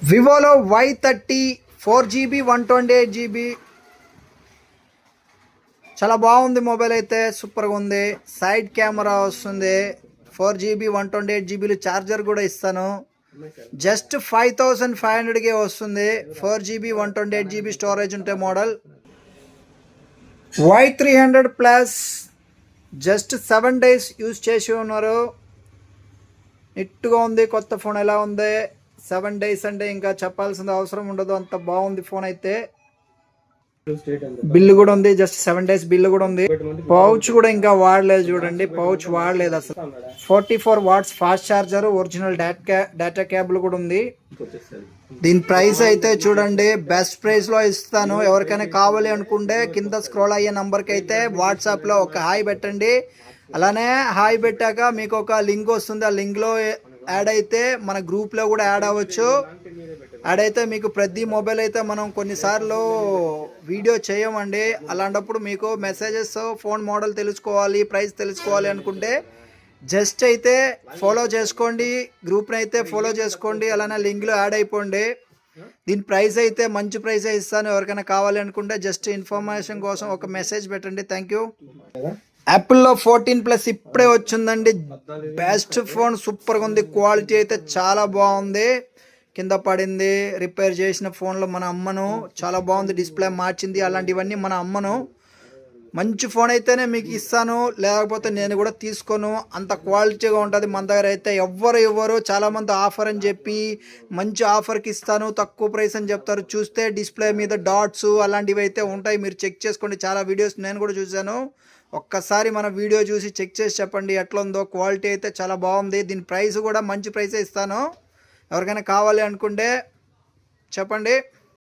వివోలో Y30 4GB 128GB చాలా బాగుంది. Mobile అయితే సూపర్గా ఉంది. సైడ్ కెమెరా వస్తుంది. 4GB 128GB ఛార్జర్ కూడా ఇస్తాను. జస్ట్ 5500కే వస్తుంది. 4GB 128GB స్టోరేజ్ ఉంటే model. Y300 plus just 7 days use చేసి ఉన్నారు. నిట్టుగా ఉంది. కొత్త ఫోన్ ఎలా ఉంది. 7 days అంటే ఇంకా చెప్పాల్సిన అవసరం ఉండదు, అంత బాగుంది ఫోన్ అయితే. బిల్లు కూడా ఉంది, జస్ట్ 7 days బిల్లు కూడా ఉంది. పౌచ్ కూడా ఇంకా వాడలేదు చూడండి, పౌచ్ వాడలేదు అసలు. 44 watts fast charger, original data cable కూడా ఉంది. దీని ప్రైస్ అయితే చూడండి, బెస్ట్ ప్రైస్ లో ఇస్తాను. ఎవరికైనా కావాలి అనుకుంటే కింద స్క్రోల్ అయ్యే నంబర్కి అయితే వాట్సాప్ లో ఒక హాయ్ పెట్టండి. అలానే హాయ్ పెట్టాక మీకు ఒక లింక్ వస్తుంది. ఆ లింక్ లో యాడ్ అయితే మన గ్రూప్ లో కూడా యాడ్ అవ్వచ్చు. యాడ్ అయితే మీకు ప్రతి మొబైల్ అయితే మనం కొన్నిసార్లు వీడియో చేయమండి. అలాంటప్పుడు మీకు మెసేజెస్, ఫోన్ మోడల్ తెలుసుకోవాలి, ప్రైస్ తెలుసుకోవాలి అనుకుంటే జస్ట్ అయితే ఫాలో చేసుకోండి. గ్రూప్ని అయితే ఫాలో చేసుకోండి. అలానే లింక్లో యాడ్ అయిపోండి. దీని ప్రైస్ అయితే మంచి ప్రైస్ ఇస్తాను. ఎవరికైనా కావాలి అనుకుంటే జస్ట్ ఇన్ఫర్మేషన్ కోసం ఒక మెసేజ్ పెట్టండి. Thank you. యాపిల్లో 14 ప్లస్ ఇప్పుడే వచ్చిందండి. బెస్ట్ ఫోన్, సూపర్గా ఉంది. క్వాలిటీ అయితే చాలా బాగుంది. కింద పడింది, రిపేర్ చేసిన ఫోన్లో మన అమ్మను. చాలా బాగుంది. డిస్ప్లే మార్చింది. అలాంటివన్నీ మన అమ్మను. మంచి ఫోన్ అయితేనే మీకు ఇస్తాను, లేకపోతే నేను కూడా తీసుకోను. అంత క్వాలిటీగా ఉంటుంది. మన దగ్గర అయితే ఎవ్వరు ఇవ్వరు. చాలామంది ఆఫర్ అని చెప్పి మంచి ఆఫర్కి ఇస్తాను, తక్కువ ప్రైస్ అని చెప్తారు. చూస్తే డిస్ప్లే మీద డాట్స్ అలాంటివి అయితే ఉంటాయి. మీరు చెక్ చేసుకోండి. చాలా వీడియోస్ నేను కూడా చూశాను. ఒక్కసారి మన వీడియో చూసి చెక్ చేసి చెప్పండి ఎట్లా ఉందో. క్వాలిటీ అయితే చాలా బాగుంది. దీని ప్రైస్ కూడా మంచి ప్రైసే ఇస్తాను. ఎవరికైనా కావాలి అనుకుంటే చెప్పండి.